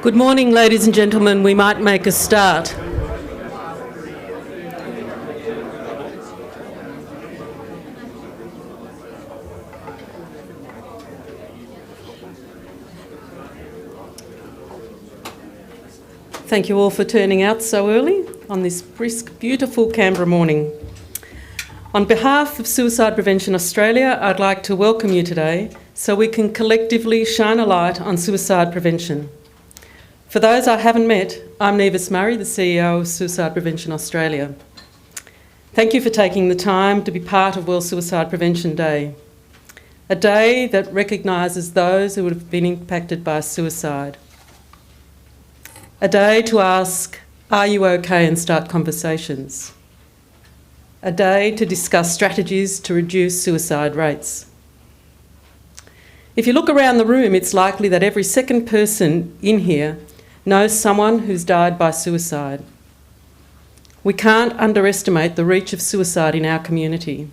Good morning, ladies and gentlemen. We might make a start. Thank you all for turning out so early on this brisk, beautiful Canberra morning. On behalf of Suicide Prevention Australia, I'd like to welcome you today so we can collectively shine a light on suicide prevention. For those I haven't met, I'm Nevis Murray, the CEO of Suicide Prevention Australia. Thank you for taking the time to be part of World Suicide Prevention Day, a day that recognises those who have been impacted by suicide. A day to ask, are you okay, and start conversations. A day to discuss strategies to reduce suicide rates. If you look around the room, it's likely that every second person in here knows someone who's died by suicide. We can't underestimate the reach of suicide in our community.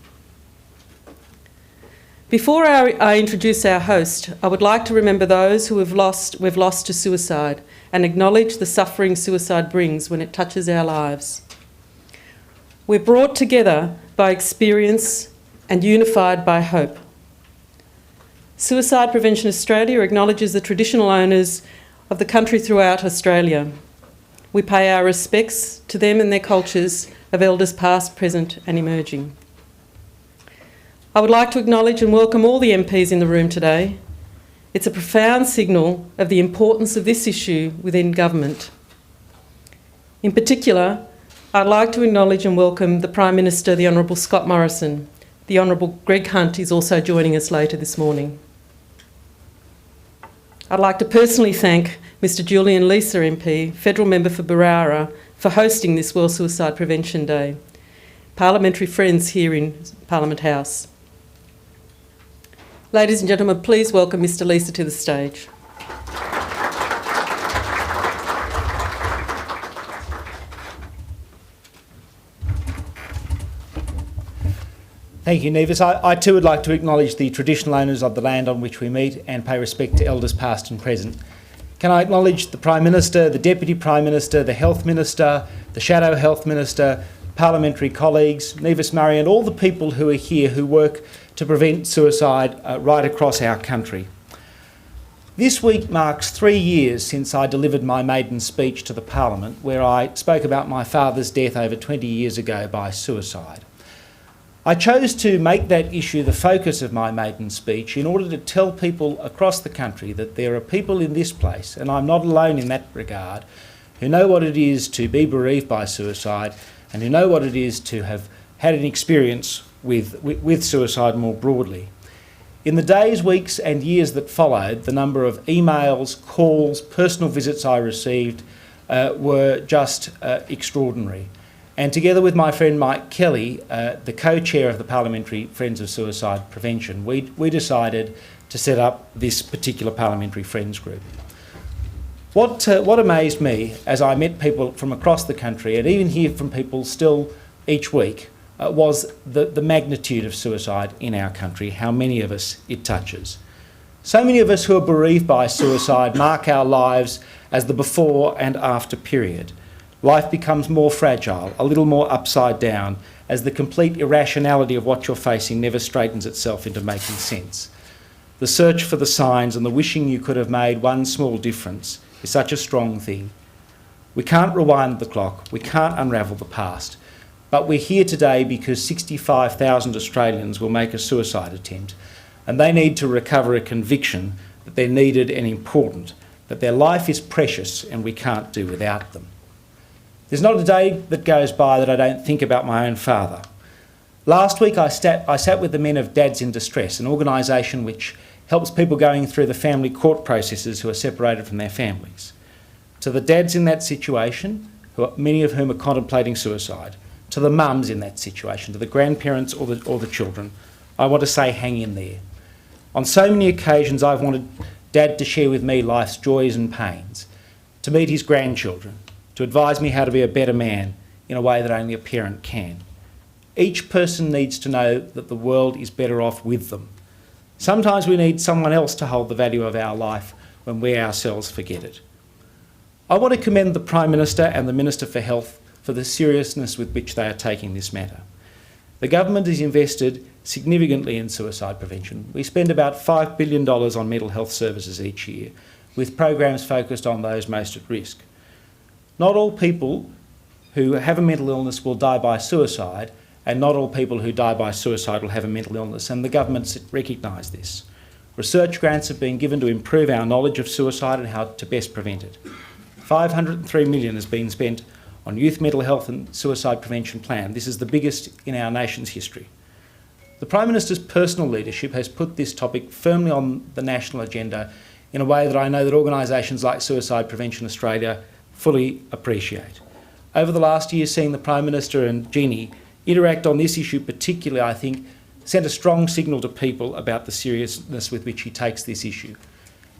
Before I introduce our host, I would like to remember those who we've lost to suicide and acknowledge the suffering suicide brings when it touches our lives. We're brought together by experience and unified by hope. Suicide Prevention Australia acknowledges the traditional owners of the country throughout Australia. We pay our respects to them and their cultures of elders past, present and emerging. I would like to acknowledge and welcome all the MPs in the room today. It's a profound signal of the importance of this issue within government. In particular, I'd like to acknowledge and welcome the Prime Minister, the Honourable Scott Morrison. The Honourable Greg Hunt is also joining us later this morning. I'd like to personally thank Mr Julian Leeser MP, Federal Member for Barara, for hosting this World Suicide Prevention Day. Parliamentary friends here in Parliament House. Ladies and gentlemen, please welcome Mr Leeser to the stage. Thank you, Nevis. I too would like to acknowledge the traditional owners of the land on which we meet and pay respect to elders past and present. Can I acknowledge the Prime Minister, the Deputy Prime Minister, the Health Minister, the Shadow Health Minister, parliamentary colleagues, Nevis Murray and all the people who are here who work to prevent suicide right across our country. This week marks 3 years since I delivered my maiden speech to the Parliament, where I spoke about my father's death over 20 years ago by suicide. I chose to make that issue the focus of my maiden speech in order to tell people across the country that there are people in this place, and I'm not alone in that regard, who know what it is to be bereaved by suicide and who know what it is to have had an experience with suicide more broadly. In the days, weeks and years that followed, the number of emails, calls, personal visits I received were just extraordinary. And together with my friend Mike Kelly, the co-chair of the Parliamentary Friends of Suicide Prevention, we decided to set up this particular Parliamentary Friends group. What amazed me as I met people from across the country, and even hear from people still each week, was the magnitude of suicide in our country, how many of us it touches. So many of us who are bereaved by suicide mark our lives as the before and after period. Life becomes more fragile, a little more upside down, as the complete irrationality of what you're facing never straightens itself into making sense. The search for the signs and the wishing you could have made one small difference is such a strong thing. We can't rewind the clock, we can't unravel the past, but we're here today because 65,000 Australians will make a suicide attempt, and they need to recover a conviction that they're needed and important, that their life is precious and we can't do without them. There's not a day that goes by that I don't think about my own father. Last week I sat with the Men of Dads in Distress, an organisation which helps people going through the family court processes who are separated from their families. To the dads in that situation, many of whom are contemplating suicide, to the mums in that situation, to the grandparents or the children, I want to say hang in there. On so many occasions I've wanted Dad to share with me life's joys and pains, to meet his grandchildren, to advise me how to be a better man in a way that only a parent can. Each person needs to know that the world is better off with them. Sometimes we need someone else to hold the value of our life when we ourselves forget it. I want to commend the Prime Minister and the Minister for Health for the seriousness with which they are taking this matter. The government has invested significantly in suicide prevention. We spend about $5 billion on mental health services each year, with programs focused on those most at risk. Not all people who have a mental illness will die by suicide, and not all people who die by suicide will have a mental illness, and the government's recognised this. Research grants have been given to improve our knowledge of suicide and how to best prevent it. $503 million has been spent on youth mental health and suicide prevention plan. This is the biggest in our nation's history. The Prime Minister's personal leadership has put this topic firmly on the national agenda in a way that I know that organisations like Suicide Prevention Australia fully appreciate. Over the last year, seeing the Prime Minister and Jeannie interact on this issue particularly, I think, sent a strong signal to people about the seriousness with which he takes this issue.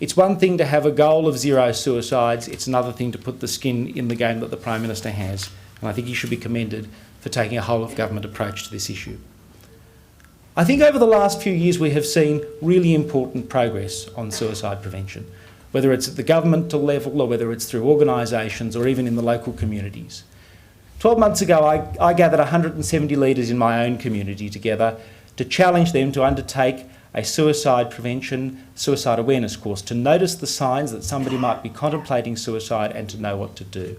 It's one thing to have a goal of zero suicides, it's another thing to put the skin in the game that the Prime Minister has, and I think he should be commended for taking a whole-of-government approach to this issue. I think over the last few years we have seen really important progress on suicide prevention, whether it's at the governmental level or whether it's through organisations or even in the local communities. 12 months ago I gathered 170 leaders in my own community together to challenge them to undertake a suicide prevention, suicide awareness course, to notice the signs that somebody might be contemplating suicide and to know what to do.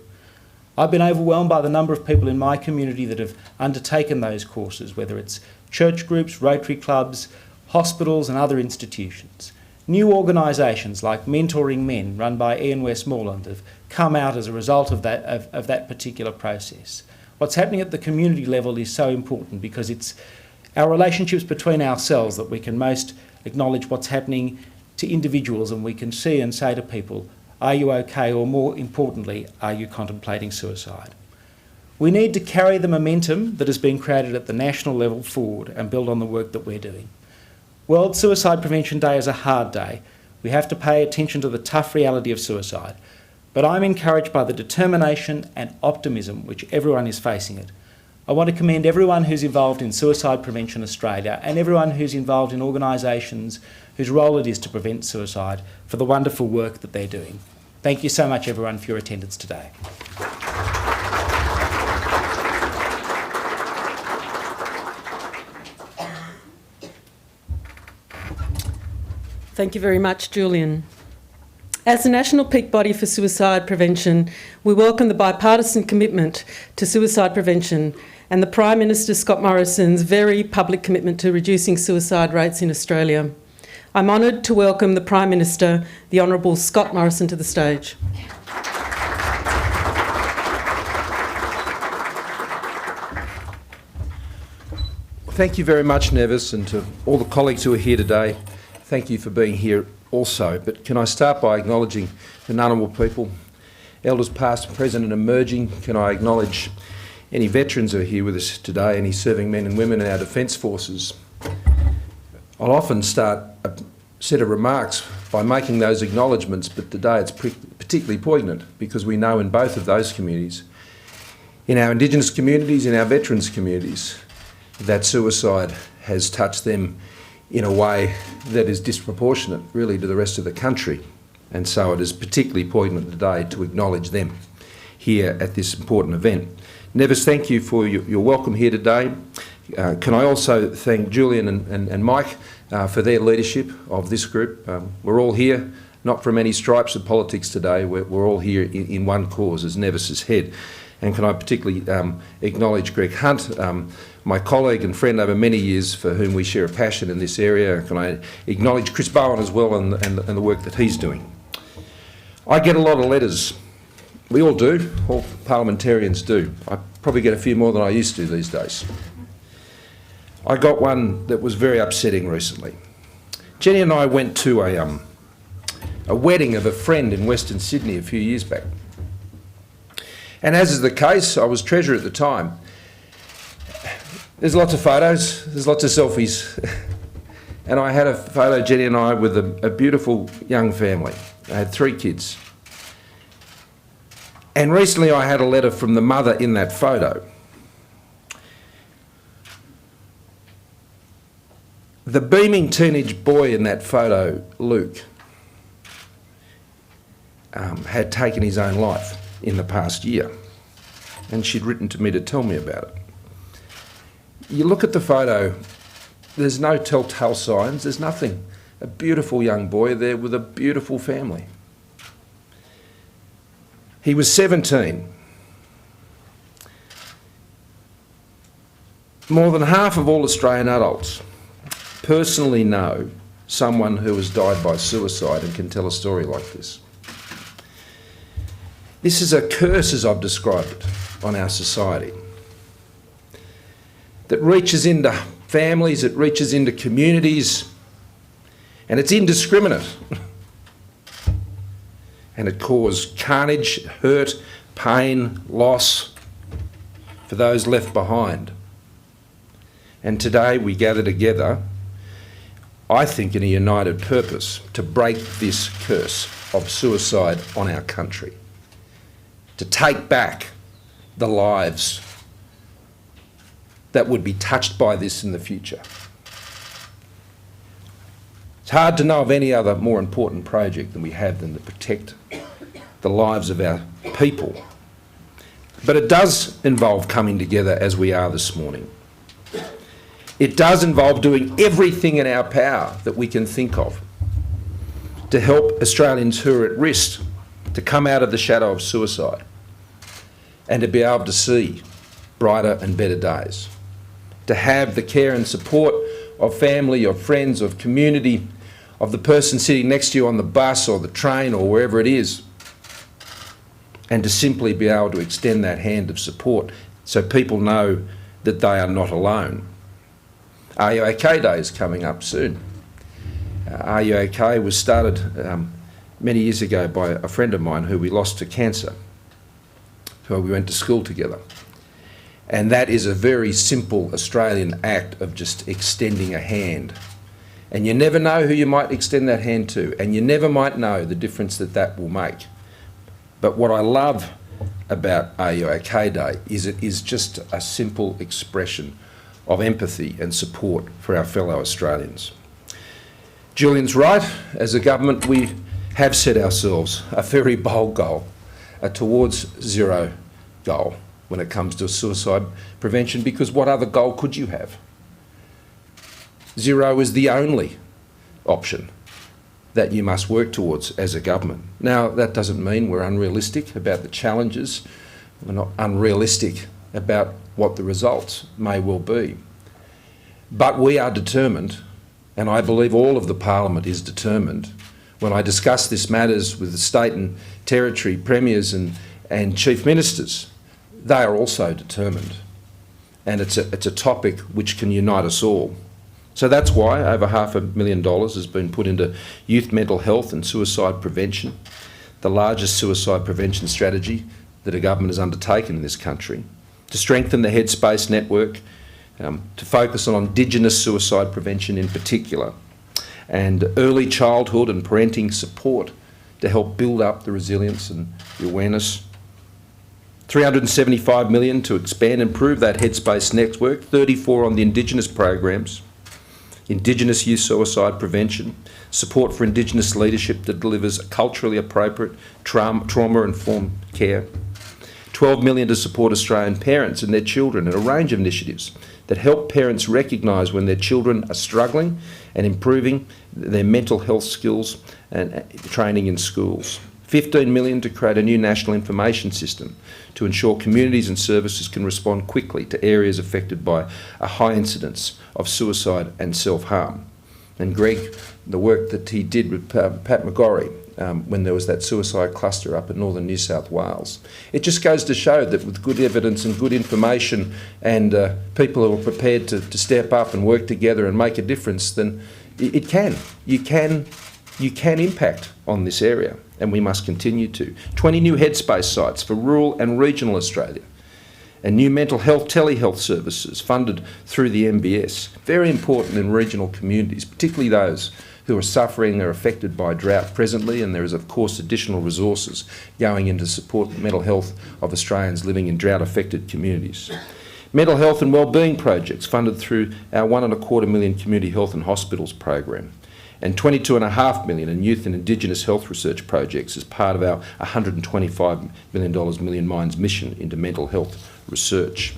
I've been overwhelmed by the number of people in my community that have undertaken those courses, whether it's church groups, Rotary clubs, hospitals and other institutions. New organisations like Mentoring Men, run by Ian Westmoreland, have come out as a result of that particular process. What's happening at the community level is so important because it's our relationships between ourselves that we can most acknowledge what's happening to individuals, and we can see and say to people, are you okay? Or more importantly, are you contemplating suicide? We need to carry the momentum that has been created at the national level forward and build on the work that we're doing. World Suicide Prevention Day is a hard day. We have to pay attention to the tough reality of suicide. But I'm encouraged by the determination and optimism which everyone is facing it. I want to commend everyone who's involved in Suicide Prevention Australia and everyone who's involved in organisations whose role it is to prevent suicide for the wonderful work that they're doing. Thank you so much, everyone, for your attendance today. Thank you very much, Julian. As the national peak body for suicide prevention, we welcome the bipartisan commitment to suicide prevention and the Prime Minister Scott Morrison's very public commitment to reducing suicide rates in Australia. I'm honoured to welcome the Prime Minister, the Honourable Scott Morrison, to the stage. Thank you very much, Nevis, and to all the colleagues who are here today. Thank you for being here also. But can I start by acknowledging the Ngunnawal people, elders past, present and emerging. Can I acknowledge any veterans who are here with us today, any serving men and women in our Defence Forces. I'll often start a set of remarks by making those acknowledgements, but today it's particularly poignant because we know in both of those communities, in our Indigenous communities, in our veterans communities, that suicide has touched them in a way that is disproportionate really to the rest of the country. And so it is particularly poignant today to acknowledge them here at this important event. Nevis, thank you for your welcome here today. Can I also thank Julian and Mike for their leadership of this group. We're all here, not from any stripes of politics today, we're all here in one cause, as Nevis's head. And can I particularly acknowledge Greg Hunt, my colleague and friend over many years, for whom we share a passion in this area. Can I acknowledge Chris Bowen as well and the work that he's doing. I get a lot of letters. We all do, all parliamentarians do. I probably get a few more than I used to these days. I got one that was very upsetting recently. Jenny and I went to a wedding of a friend in Western Sydney a few years back. And as is the case, I was treasurer at the time. There's lots of photos, there's lots of selfies. And I had a photo, Jenny and I, with a beautiful young family. I had 3 kids. And recently I had a letter from the mother in that photo. The beaming teenage boy in that photo, Luke, had taken his own life in the past year, and she'd written to me to tell me about it. You look at the photo, there's no telltale signs, there's nothing. A beautiful young boy there with a beautiful family. He was 17. More than half of all Australian adults personally know someone who has died by suicide and can tell a story like this. This is a curse, as I've described it, on our society that reaches into families, it reaches into communities, and it's indiscriminate. And it causes carnage, hurt, pain, loss for those left behind. And today we gather together, I think, in a united purpose to break this curse of suicide on our country, to take back the lives that would be touched by this in the future. It's hard to know of any other more important project than we have than to protect the lives of our people. But it does involve coming together as we are this morning. It does involve doing everything in our power that we can think of to help Australians who are at risk to come out of the shadow of suicide and to be able to see brighter and better days, to have the care and support of family, of friends, of community, of the person sitting next to you on the bus or the train or wherever it is, and to simply be able to extend that hand of support so people know that they are not alone. Are You OK Day is coming up soon. Are You OK was started many years ago by a friend of mine who we lost to cancer, who we went to school together. And that is a very simple Australian act of just extending a hand. And you never know who you might extend that hand to, and you never might know the difference that that will make. But what I love about Are You OK Day is it is just a simple expression of empathy and support for our fellow Australians. Julian's right. As a government, we have set ourselves a very bold goal, a towards zero goal when it comes to suicide prevention, because what other goal could you have? Zero is the only option that you must work towards as a government. Now, that doesn't mean we're unrealistic about the challenges. We're not unrealistic about what the results may well be. But we are determined, and I believe all of the Parliament is determined. When I discuss this matters with the state and territory premiers and chief ministers, they are also determined. And it's a topic which can unite us all. So that's why over $500,000 has been put into youth mental health and suicide prevention, the largest suicide prevention strategy that a government has undertaken in this country, to strengthen the Headspace network, to focus on Indigenous suicide prevention in particular, and early childhood and parenting support to help build up the resilience and the awareness. $375 million to expand and improve that Headspace network, 34 on the Indigenous programs, Indigenous youth suicide prevention, support for Indigenous leadership that delivers culturally appropriate trauma-informed care, $12 million to support Australian parents and their children, and a range of initiatives that help parents recognise when their children are struggling and improving their mental health skills and training in schools. $15 million to create a new national information system to ensure communities and services can respond quickly to areas affected by a high incidence of suicide and self-harm. And Greg, the work that he did with Pat McGorry when there was that suicide cluster up in northern New South Wales. It just goes to show that with good evidence and good information and people who are prepared to step up and work together and make a difference, then you can impact on this area, and we must continue to. 20 new Headspace sites for rural and regional Australia, and new mental health telehealth services funded through the MBS. Very important in regional communities, particularly those who are suffering or affected by drought presently, and there is of course additional resources going in to support the mental health of Australians living in drought-affected communities. Mental health and wellbeing projects funded through our $1.25 million Community Health and Hospitals program, and $22.5 million in youth and Indigenous health research projects as part of our $125 million Million Minds mission into mental health research.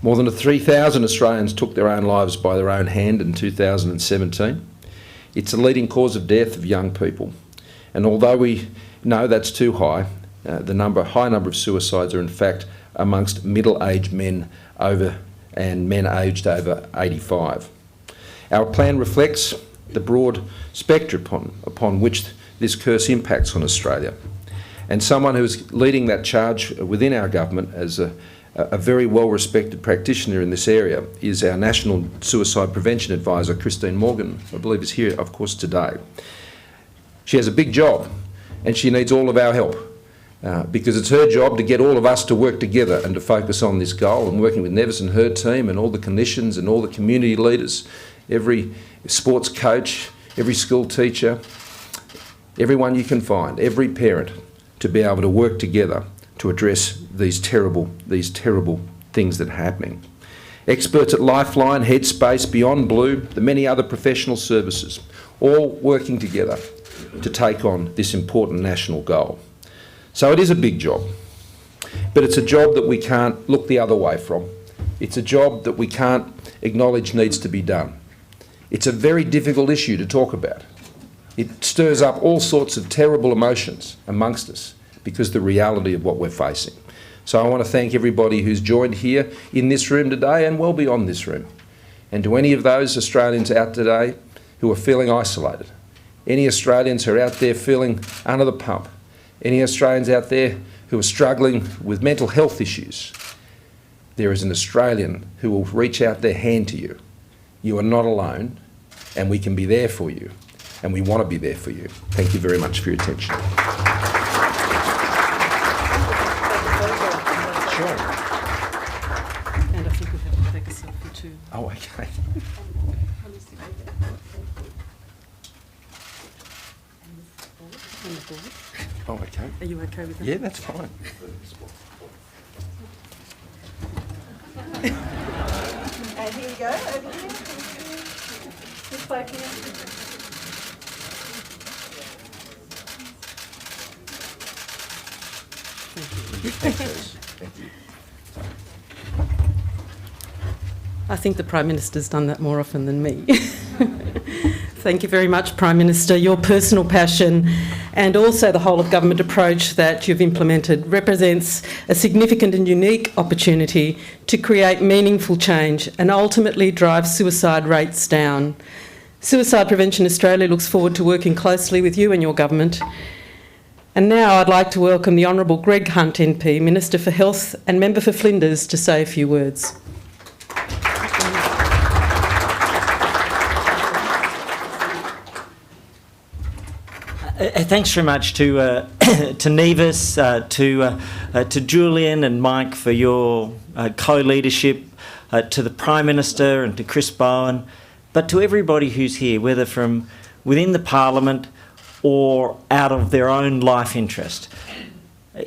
More than 3,000 Australians took their own lives by their own hand in 2017. It's a leading cause of death of young people. And although we know that's too high, the high number of suicides are in fact amongst middle-aged men and men aged over 85. Our plan reflects the broad spectrum upon which this curse impacts on Australia. And someone who's leading that charge within our government as a very well-respected practitioner in this area is our National Suicide Prevention Advisor, Christine Morgan, I believe is here, of course, today. She has a big job and she needs all of our help because it's her job to get all of us to work together and to focus on this goal, and working with Nevis and her team and all the clinicians and all the community leaders, every sports coach, every school teacher, everyone you can find, every parent, to be able to work together to address these terrible things that are happening. Experts at Lifeline, Headspace, Beyond Blue, the many other professional services, all working together to take on this important national goal. So it is a big job, but it's a job that we can't look the other way from. It's a job that we can't acknowledge needs to be done. It's a very difficult issue to talk about. It stirs up all sorts of terrible emotions amongst us because of the reality of what we're facing. So I want to thank everybody who's joined here in this room today and well beyond this room. And to any of those Australians out today who are feeling isolated, any Australians who are out there feeling under the pump, any Australians out there who are struggling with mental health issues, there is an Australian who will reach out their hand to you. You are not alone, and we can be there for you, and we want to be there for you. Thank you very much for your attention. Sure. And I think we have to take a selfie too. Oh, okay. On the board. Oh, okay. Are you okay with that? Yeah, that's fine. And here we go, over here. Just back here. Thank you. I think the Prime Minister's done that more often than me. Thank you very much, Prime Minister. Your personal passion and also the whole of government approach that you've implemented represents a significant and unique opportunity to create meaningful change and ultimately drive suicide rates down. Suicide Prevention Australia looks forward to working closely with you and your government. And now I'd like to welcome the Honourable Greg Hunt MP, Minister for Health and Member for Flinders, to say a few words. Thanks very much to Nevis, to Julian and Mike for your co-leadership, to the Prime Minister and to Chris Bowen, but to everybody who's here, whether from within the Parliament or out of their own life interest.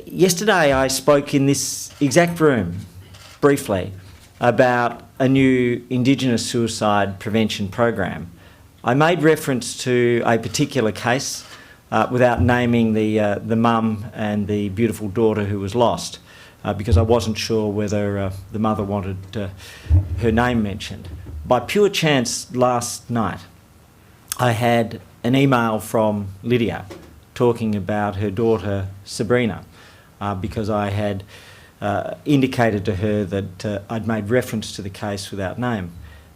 Yesterday I spoke in this exact room, briefly, about a new Indigenous suicide prevention program. I made reference to a particular case without naming the mum and the beautiful daughter who was lost, because I wasn't sure whether the mother wanted her name mentioned. By pure chance, last night, I had an email from Lydia talking about her daughter Sabrina, because I had indicated to her that I'd made reference to the case without name.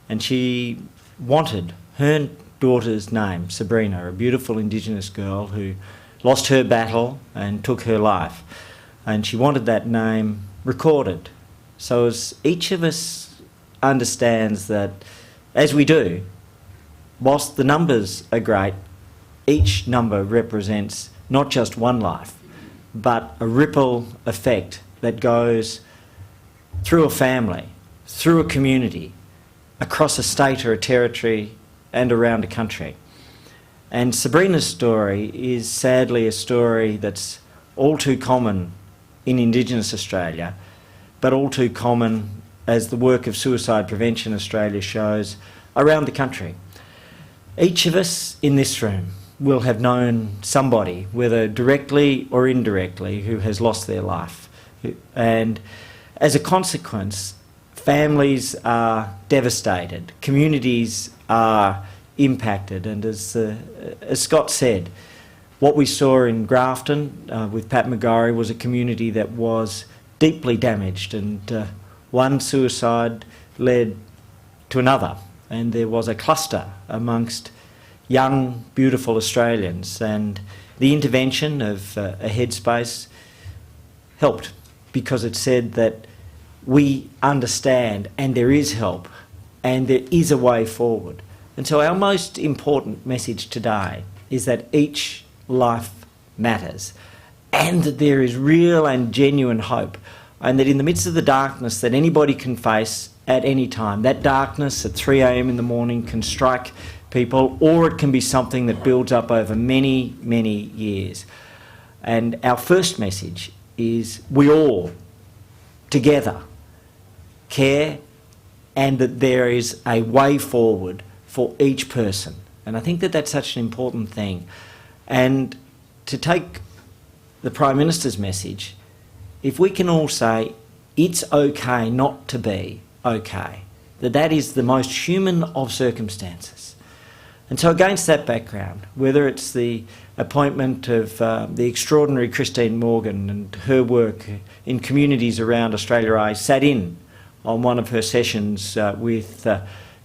And she wanted her daughter's name, Sabrina, a beautiful Indigenous girl who lost her battle and took her life. And she wanted that name recorded. So as each of us understands that, as we do, whilst the numbers are great, each number represents not just one life, but a ripple effect that goes through a family, through a community, across a state or a territory, and around a country. And Sabrina's story is sadly a story that's all too common in Indigenous Australia, but all too common, as the work of Suicide Prevention Australia shows, around the country. Each of us in this room will have known somebody, whether directly or indirectly, who has lost their life. And as a consequence, families are devastated, communities are impacted, and as Scott said, what we saw in Grafton with Pat McGorry was a community that was deeply damaged, and one suicide led to another, and there was a cluster amongst young, beautiful Australians, and the intervention of a headspace helped, because it said that we understand and there is help and there is a way forward. And so our most important message today is that each life matters, and that there is real and genuine hope, and that in the midst of the darkness that anybody can face at any time, that darkness at 3 a.m. in the morning can strike people, or it can be something that builds up over many, many years. And our first message is we all, together, care, and that there is a way forward for each person. And I think that that's such an important thing. And to take the Prime Minister's message, if we can all say it's okay not to be okay, that is the most human of circumstances. And so against that background, whether it's the appointment of the extraordinary Christine Morgan and her work in communities around Australia, I sat in on one of her sessions with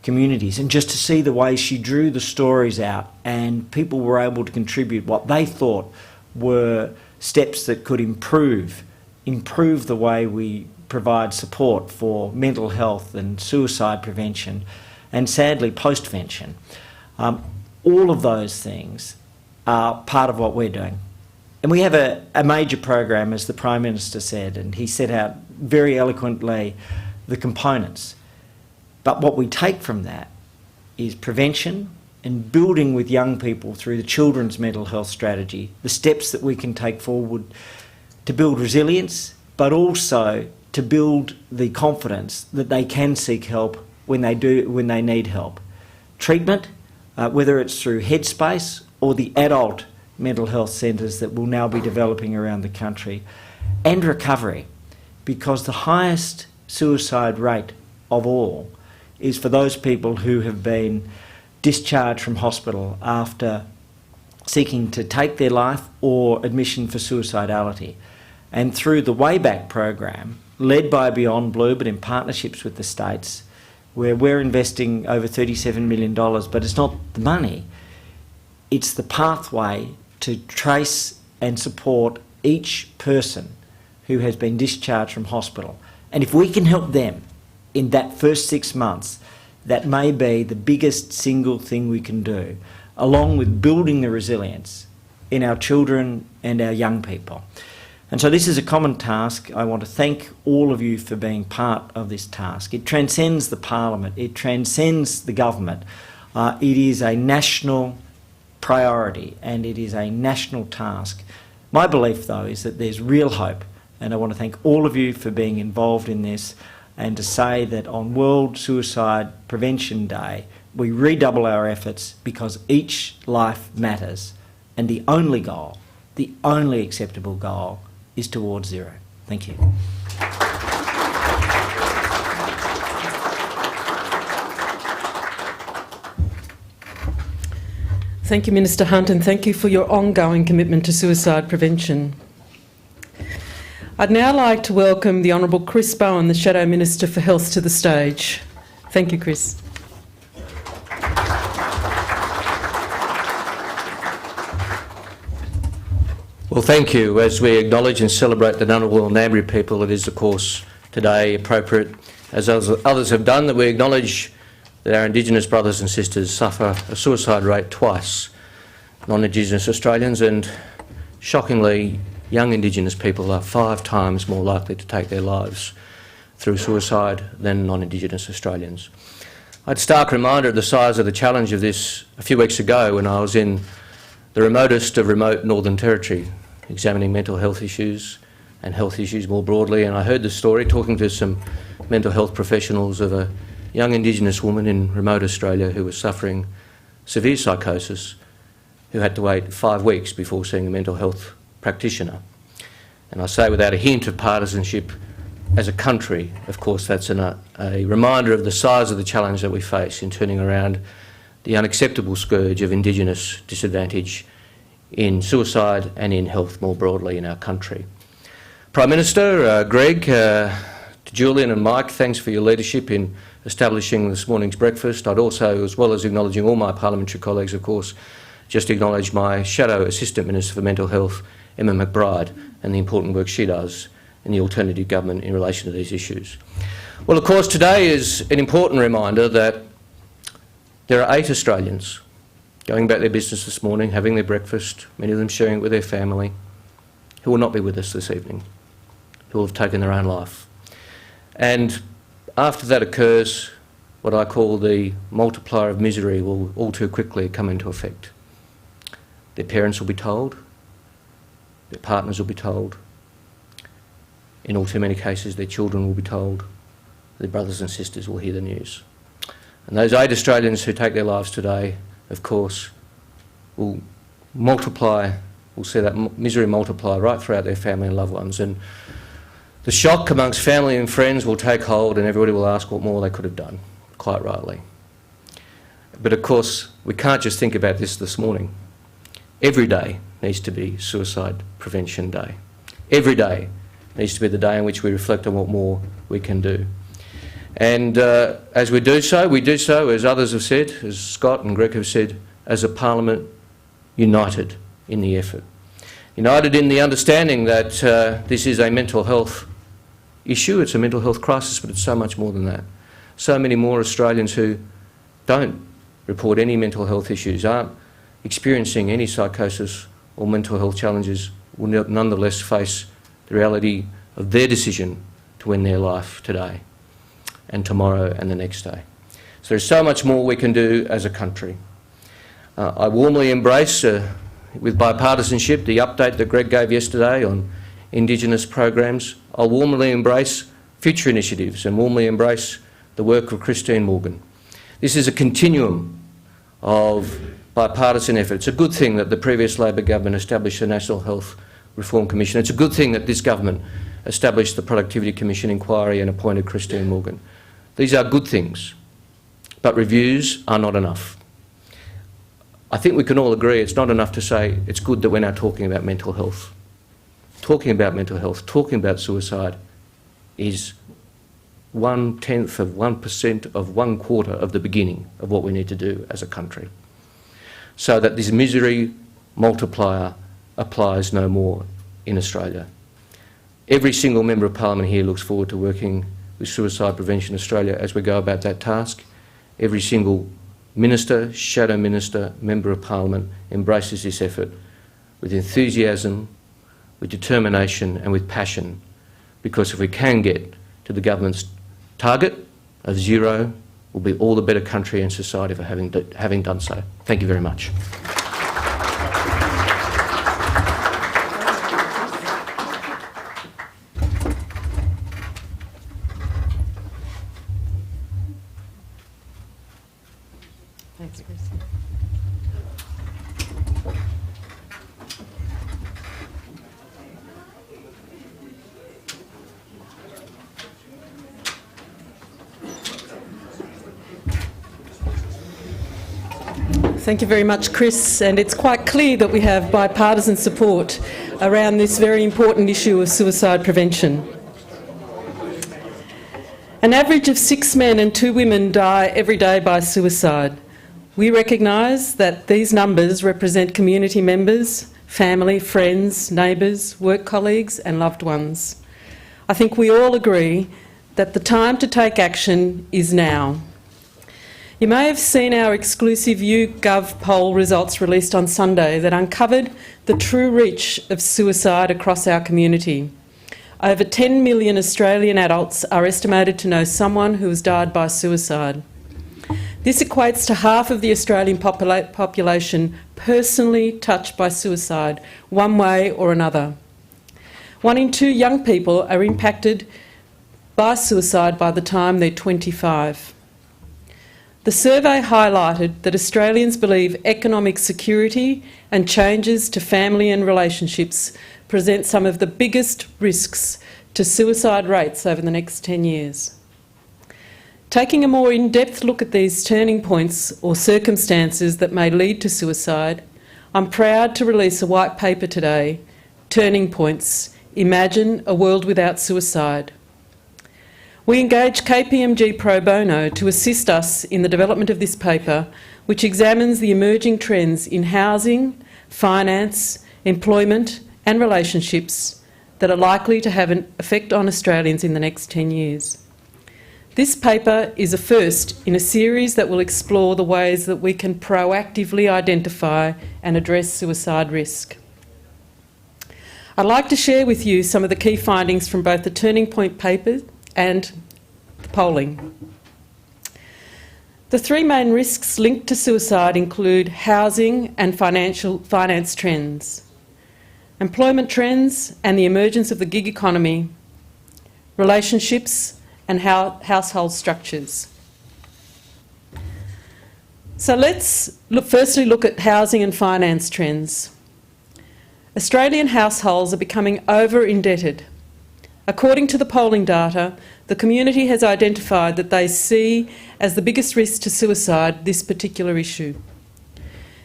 communities, and just to see the way she drew the stories out and people were able to contribute what they thought were steps that could improve the way we provide support for mental health and suicide prevention, and sadly postvention. All of those things are part of what we're doing. And we have a major program, as the Prime Minister said, and he set out very eloquently the components. But what we take from that is prevention and building with young people through the children's mental health strategy, the steps that we can take forward to build resilience, but also to build the confidence that they can seek help when they need help. Treatment, whether it's through Headspace or the adult mental health centres that will now be developing around the country, and recovery, because the highest suicide rate of all is for those people who have been discharged from hospital after seeking to take their life or admission for suicidality. And through the Wayback program, led by Beyond Blue but in partnerships with the states, where we're investing over $37 million, but it's not the money, it's the pathway to trace and support each person who has been discharged from hospital. And if we can help them in that first 6 months, that may be the biggest single thing we can do, along with building the resilience in our children and our young people. And so this is a common task. I want to thank all of you for being part of this task. It transcends the Parliament, it transcends the government. It is a national priority and it is a national task. My belief, though, is that there's real hope, and I want to thank all of you for being involved in this, and to say that on World Suicide Prevention Day, we redouble our efforts because each life matters, and the only goal, the only acceptable goal, is towards zero. Thank you. Thank you, Minister Hunt, and thank you for your ongoing commitment to suicide prevention. I'd now like to welcome the Honourable Chris Bowen, the Shadow Minister for Health, to the stage. Thank you, Chris. Well, thank you. As we acknowledge and celebrate the Ngunnawal and Ngambri people, it is, of course, today appropriate, as others have done, that we acknowledge that our Indigenous brothers and sisters suffer a suicide rate twice. Non-Indigenous Australians and, shockingly, young Indigenous people are 5 times more likely to take their lives through suicide than non-Indigenous Australians. I had a stark reminder of the size of the challenge of this a few weeks ago when I was in the remotest of remote Northern Territory, examining mental health issues and health issues more broadly, and I heard the story, talking to some mental health professionals, of a young Indigenous woman in remote Australia who was suffering severe psychosis who had to wait 5 weeks before seeing a mental health practitioner. And I say without a hint of partisanship, as a country, of course, that's a reminder of the size of the challenge that we face in turning around the unacceptable scourge of Indigenous disadvantage in suicide and in health more broadly in our country. Prime Minister, Greg, to Julian and Mike, thanks for your leadership in establishing this morning's breakfast. I'd also, as well as acknowledging all my parliamentary colleagues, of course, just acknowledge my Shadow Assistant Minister for Mental Health, Emma McBride, and the important work she does in the alternative government in relation to these issues. Well, of course, today is an important reminder that there are 8 Australians going about their business this morning, having their breakfast, many of them sharing it with their family, who will not be with us this evening, who will have taken their own life. And after that occurs, what I call the multiplier of misery will all too quickly come into effect. Their parents will be told, their partners will be told, in all too many cases their children will be told, their brothers and sisters will hear the news. And those 8 Australians who take their lives today, of course, will multiply, will see that misery multiply right throughout their family and loved ones. And the shock amongst family and friends will take hold and everybody will ask what more they could have done, quite rightly. But of course, we can't just think about this morning. Every day needs to be Suicide Prevention Day. Every day needs to be the day in which we reflect on what more we can do. And as we do so, as others have said, as Scott and Greg have said, as a parliament united in the effort. United in the understanding that this is a mental health issue, it's a mental health crisis, but it's so much more than that. So many more Australians who don't report any mental health issues, aren't experiencing any psychosis or mental health challenges, will nonetheless face the reality of their decision to end their life today and tomorrow and the next day. So there's so much more we can do as a country. I warmly embrace, with bipartisanship, the update that Greg gave yesterday on Indigenous programs. I'll warmly embrace future initiatives and warmly embrace the work of Christine Morgan. This is a continuum of bipartisan effort. It's a good thing that the previous Labor government established the National Health Reform Commission. It's a good thing that this government established the Productivity Commission inquiry and appointed Christine Morgan. These are good things, but reviews are not enough. I think we can all agree it's not enough to say it's good that we're now talking about mental health. Talking about mental health, talking about suicide is 1/10 of 1% of 1/4 of the beginning of what we need to do as a country, so that this misery multiplier applies no more in Australia. Every single member of Parliament here looks forward to working with Suicide Prevention Australia as we go about that task. Every single Minister, Shadow Minister, Member of Parliament embraces this effort with enthusiasm, with determination and with passion, because if we can get to the government's target of 0, we'll be all the better country and society for having done so. Thank you very much. Thanks, Chris. Thank you very much, Chris. And it's quite clear that we have bipartisan support around this very important issue of suicide prevention. An average of 6 men and 2 women die every day by suicide. We recognise that these numbers represent community members, family, friends, neighbours, work colleagues and loved ones. I think we all agree that the time to take action is now. You may have seen our exclusive YouGov poll results released on Sunday that uncovered the true reach of suicide across our community. Over 10 million Australian adults are estimated to know someone who has died by suicide. This equates to half of the Australian population personally touched by suicide, one way or another. 1 in 2 young people are impacted by suicide by the time they're 25. The survey highlighted that Australians believe economic security and changes to family and relationships present some of the biggest risks to suicide rates over the next 10 years. Taking a more in-depth look at these turning points or circumstances that may lead to suicide, I'm proud to release a white paper today, Turning Points, Imagine a World Without Suicide. We engaged KPMG pro bono to assist us in the development of this paper, which examines the emerging trends in housing, finance, employment and relationships that are likely to have an effect on Australians in the next 10 years. This paper is a first in a series that will explore the ways that we can proactively identify and address suicide risk. I'd like to share with you some of the key findings from both the Turning Point paper and the polling. The three main risks linked to suicide include housing and finance trends, employment trends and the emergence of the gig economy, relationships and household structures. So let's firstly look at housing and finance trends. Australian households are becoming over-indebted. According to the polling data, the community has identified that they see as the biggest risk to suicide this particular issue.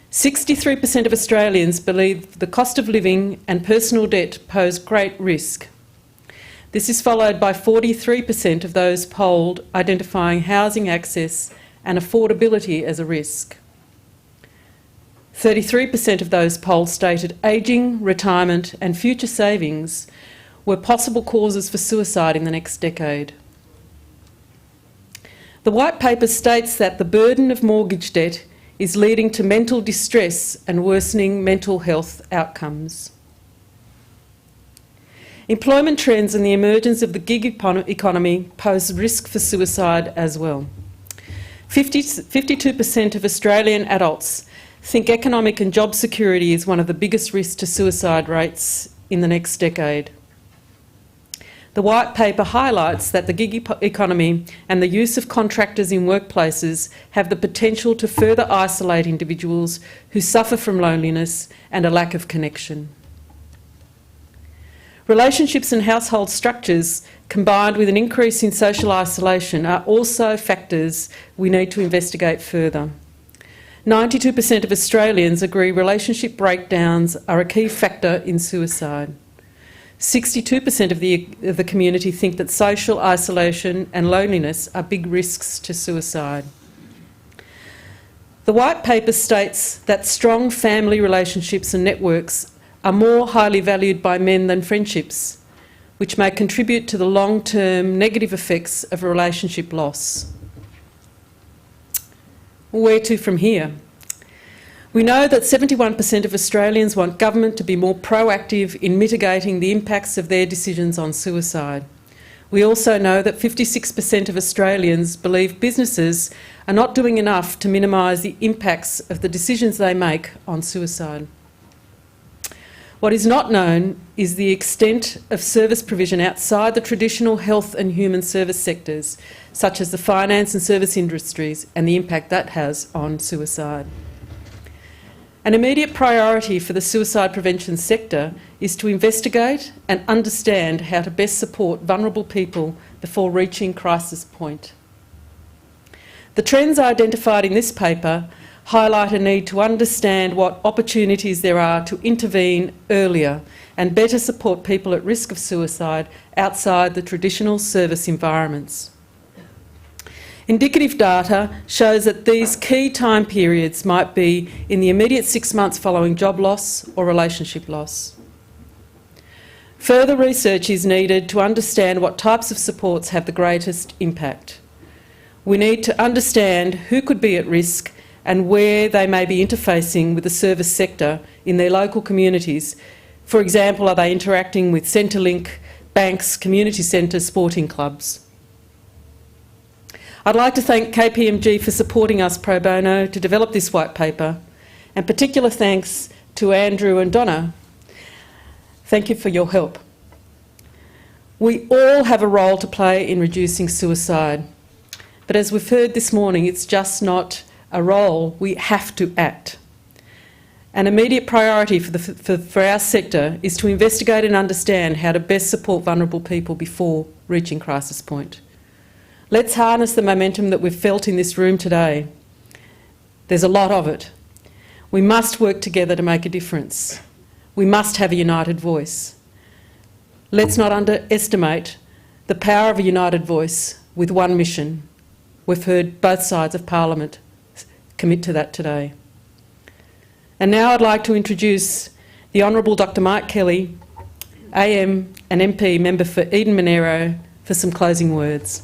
63% of Australians believe the cost of living and personal debt pose great risk. This is followed by 43% of those polled identifying housing access and affordability as a risk. 33% of those polled stated ageing, retirement and future savings were possible causes for suicide in the next decade. The white paper states that the burden of mortgage debt is leading to mental distress and worsening mental health outcomes. Employment trends and the emergence of the gig economy pose risk for suicide as well. 52% of Australian adults think economic and job security is one of the biggest risks to suicide rates in the next decade. The white paper highlights that the gig economy and the use of contractors in workplaces have the potential to further isolate individuals who suffer from loneliness and a lack of connection. Relationships and household structures, combined with an increase in social isolation, are also factors we need to investigate further. 92% of Australians agree relationship breakdowns are a key factor in suicide. 62% of the community think that social isolation and loneliness are big risks to suicide. The white paper states that strong family relationships and networks are more highly valued by men than friendships, which may contribute to the long-term negative effects of relationship loss. Where to from here? We know that 71% of Australians want government to be more proactive in mitigating the impacts of their decisions on suicide. We also know that 56% of Australians believe businesses are not doing enough to minimise the impacts of the decisions they make on suicide. What is not known is the extent of service provision outside the traditional health and human service sectors, such as the finance and service industries, and the impact that has on suicide. An immediate priority for the suicide prevention sector is to investigate and understand how to best support vulnerable people before reaching crisis point. The trends identified in this paper highlight a need to understand what opportunities there are to intervene earlier and better support people at risk of suicide outside the traditional service environments. Indicative data shows that these key time periods might be in the immediate 6 months following job loss or relationship loss. Further research is needed to understand what types of supports have the greatest impact. We need to understand who could be at risk and where they may be interfacing with the service sector in their local communities. For example, are they interacting with Centrelink, banks, community centres, sporting clubs? I'd like to thank KPMG for supporting us pro bono to develop this white paper, and particular thanks to Andrew and Donna. Thank you for your help. We all have a role to play in reducing suicide, But as we've heard this morning, it's just not a role, we have to act. An immediate priority for our sector is to investigate and understand how to best support vulnerable people before reaching crisis point. Let's harness the momentum that we've felt in this room today. There's a lot of it. We must work together to make a difference. We must have a united voice. Let's not underestimate the power of a united voice with one mission. We've heard both sides of Parliament commit to that today. And now I'd like to introduce the Honourable Dr Mike Kelly, AM and MP member for Eden Monero, for some closing words.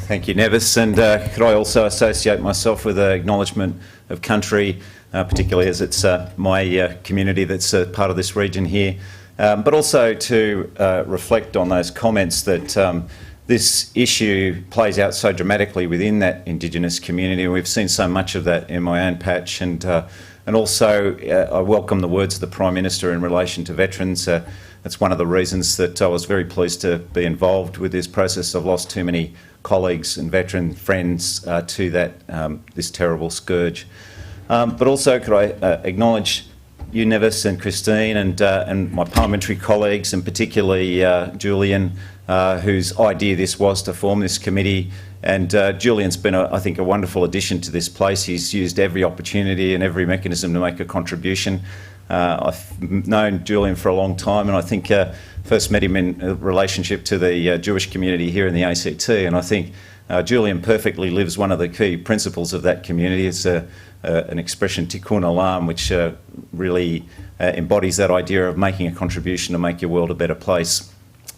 Thank you, Nevis. And could I also associate myself with an acknowledgement of country, particularly as it's my community that's part of this region here, but also to reflect on those comments that this issue plays out so dramatically within that Indigenous community. We've seen so much of that in my own patch, and also I welcome the words of the Prime Minister in relation to veterans. That's one of the reasons that I was very pleased to be involved with this process. I've lost too many colleagues and veteran friends to that this terrible scourge. But also could I acknowledge you, Nevis, and Christine, and my parliamentary colleagues, and particularly Julian, whose idea this was to form this committee. And Julian's been, I think, a wonderful addition to this place. He's used every opportunity and every mechanism to make a contribution. I've known Julian for a long time, and I think first met him in relationship to the Jewish community here in the ACT, and I think Julian perfectly lives one of the key principles of that community. It's an expression, tikkun olam, which really embodies that idea of making a contribution to make your world a better place.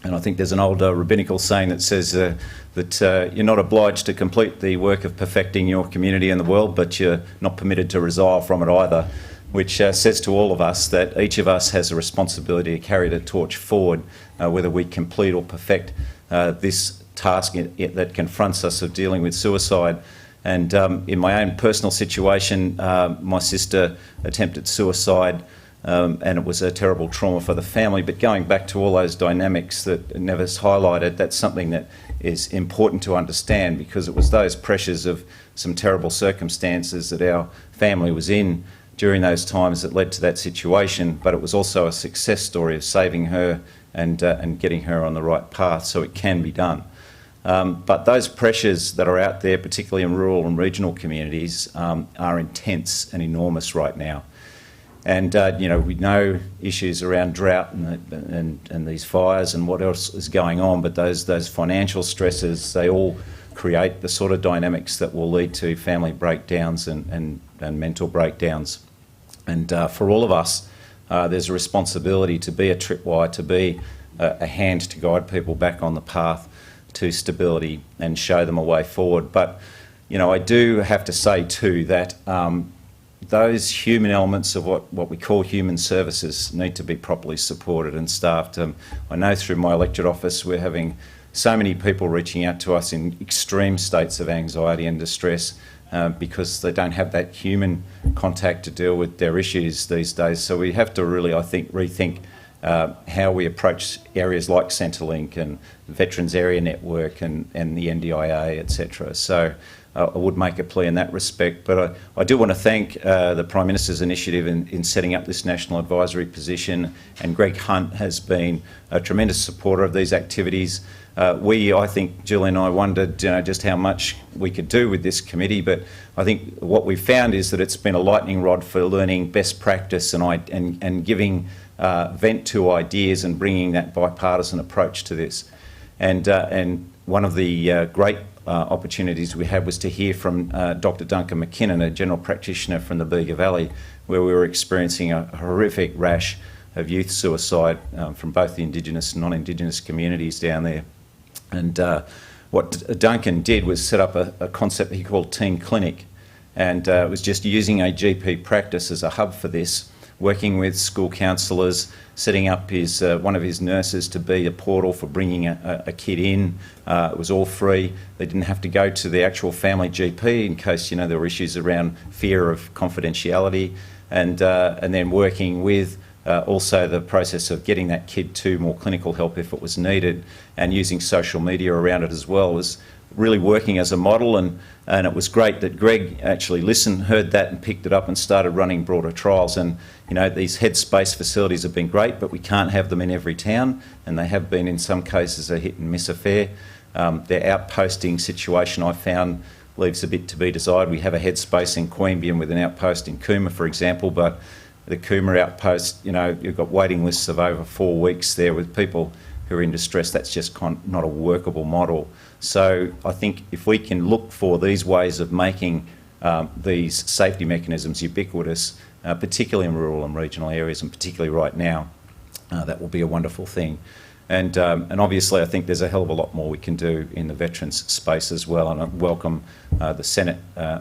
And I think there's an old rabbinical saying that says that you're not obliged to complete the work of perfecting your community and the world, but you're not permitted to resile from it either, which says to all of us that each of us has a responsibility to carry the torch forward, whether we complete or perfect this task that confronts us of dealing with suicide. And in my own personal situation, my sister attempted suicide, and it was a terrible trauma for the family. But going back to all those dynamics that Nevis highlighted, that's something that is important to understand, because it was those pressures of some terrible circumstances that our family was in during those times that led to that situation. But it was also a success story of saving her and getting her on the right path, so it can be done. But those pressures that are out there, particularly in rural and regional communities, are intense and enormous right now. And we know issues around drought and these fires and what else is going on, but those financial stresses, they all create the sort of dynamics that will lead to family breakdowns and mental breakdowns. And for all of us, there's a responsibility to be a tripwire, to be a hand to guide people back on the path to stability and show them a way forward. But, I do have to say too that those human elements of what we call human services need to be properly supported and staffed. I know through my electorate office we're having so many people reaching out to us in extreme states of anxiety and distress because they don't have that human contact to deal with their issues these days. So we have to really, I think, rethink how we approach areas like Centrelink and Veterans Area Network and the NDIA, etc. So I would make a plea in that respect. But I do want to thank the Prime Minister's initiative in setting up this national advisory position, and Greg Hunt has been a tremendous supporter of these activities. I think, Julie and I wondered just how much we could do with this committee, but I think what we've found is that it's been a lightning rod for learning best practice and giving vent to ideas and bringing that bipartisan approach to this. And one of the great opportunities we had was to hear from Dr. Duncan McKinnon, a general practitioner from the Bega Valley, where we were experiencing a horrific rash of youth suicide from both the Indigenous and non-Indigenous communities down there. And what Duncan did was set up a concept that he called Teen Clinic, and it was just using a GP practice as a hub for this, working with school counsellors, setting up one of his nurses to be a portal for bringing a kid in. It was all free. They didn't have to go to the actual family GP in case there were issues around fear of confidentiality, and then working with also the process of getting that kid to more clinical help if it was needed, and using social media around it as well, was really working as a model. And it was great that Greg actually listened, heard that and picked it up and started running broader trials. And you know, these headspace facilities have been great, but we can't have them in every town, and they have been in some cases a hit and miss affair. Their outposting situation, I found, leaves a bit to be desired. We have a headspace in Queanbeyan with an outpost in Cooma, for example, but the Cooma outpost, you know, you've got waiting lists of over 4 weeks there with people who are in distress. That's just not a workable model. So I think if we can look for these ways of making these safety mechanisms ubiquitous, particularly in rural and regional areas, and particularly right now, that will be a wonderful thing. And obviously I think there's a hell of a lot more we can do in the veterans space as well, and I welcome the Senate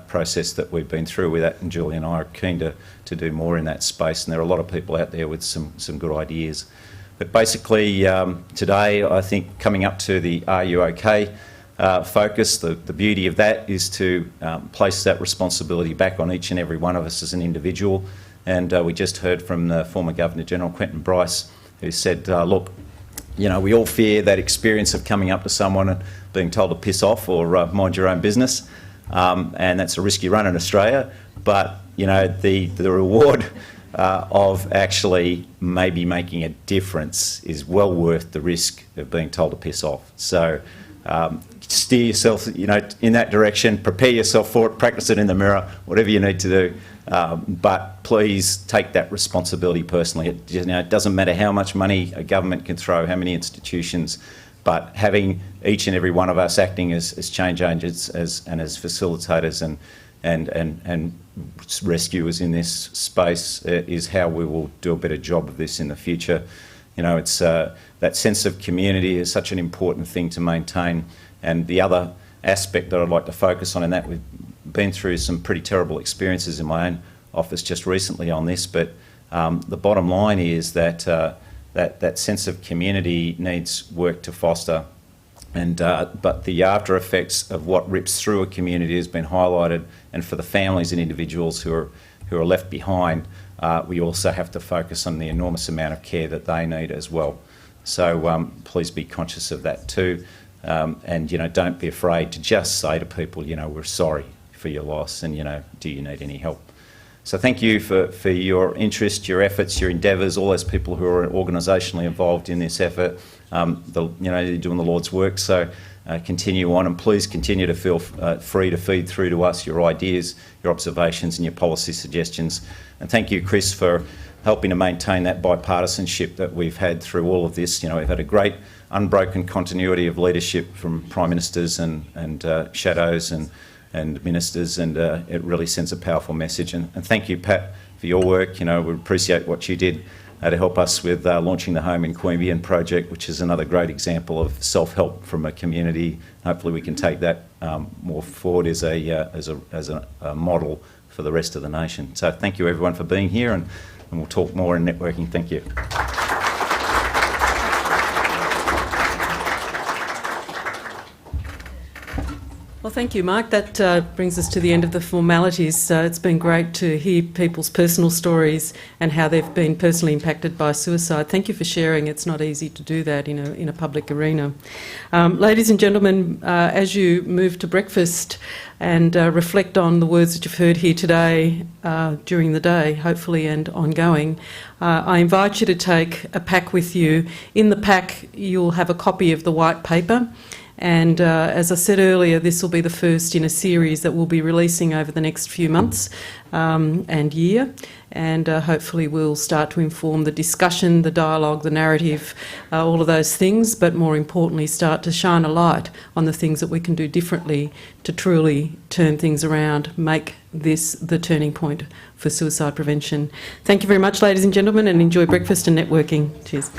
process that we've been through with that, and Julie and I are keen to do more in that space, and there are a lot of people out there with some good ideas. But basically today, I think coming up to the Are You OK focus, the beauty of that is to place that responsibility back on each and every one of us as an individual. And we just heard from the former Governor-General, Quentin Bryce, who said, look, you know, we all fear that experience of coming up to someone and being told to piss off or mind your own business, and that's a risky run in Australia. But you know, the reward of actually maybe making a difference is well worth the risk of being told to piss off. So steer yourself, you know, in that direction. Prepare yourself for it. Practice it in the mirror. Whatever you need to do. But please take that responsibility personally. It doesn't matter how much money a government can throw, how many institutions, but having each and every one of us acting as change agents and as facilitators and rescuers in this space is how we will do a better job of this in the future. You know, it's that sense of community is such an important thing to maintain. And the other aspect that I'd like to focus on in that, we've been through some pretty terrible experiences in my own office just recently on this, but the bottom line is that that sense of community needs work to foster, and but the after effects of what rips through a community has been highlighted, and for the families and individuals who are left behind, we also have to focus on the enormous amount of care that they need as well. So please be conscious of that too, and you know, don't be afraid to just say to people, you know, we're sorry for your loss, and you know, do you need any help? So thank you for your interest, your efforts, your endeavours, all those people who are organisationally involved in this effort. You know, you're doing the Lord's work, so continue on, and please continue to feel free to feed through to us your ideas, your observations and your policy suggestions. And thank you, Chris, for helping to maintain that bipartisanship that we've had through all of this. You know, we've had a great unbroken continuity of leadership from Prime Ministers and shadows and ministers, and it really sends a powerful message. And thank you, Pat, for your work. You know, we appreciate what you did to help us with launching the Home in Queanbeyan project, which is another great example of self-help from a community. Hopefully we can take that more forward as a model for the rest of the nation. So thank you everyone for being here, and we'll talk more in networking. Thank you. Well, thank you, Mark. That brings us to the end of the formalities. It's been great to hear people's personal stories and how they've been personally impacted by suicide. Thank you for sharing. It's not easy to do that in a public arena. Ladies and gentlemen, as you move to breakfast and reflect on the words that you've heard here today during the day, hopefully, and ongoing, I invite you to take a pack with you. In the pack, you'll have a copy of the white paper. And as I said earlier, this will be the first in a series that we'll be releasing over the next few months and year, and hopefully we'll start to inform the discussion, the dialogue, the narrative, all of those things, but more importantly start to shine a light on the things that we can do differently to truly turn things around, make this the turning point for suicide prevention. Thank you very much, ladies and gentlemen, and enjoy breakfast and networking. Cheers.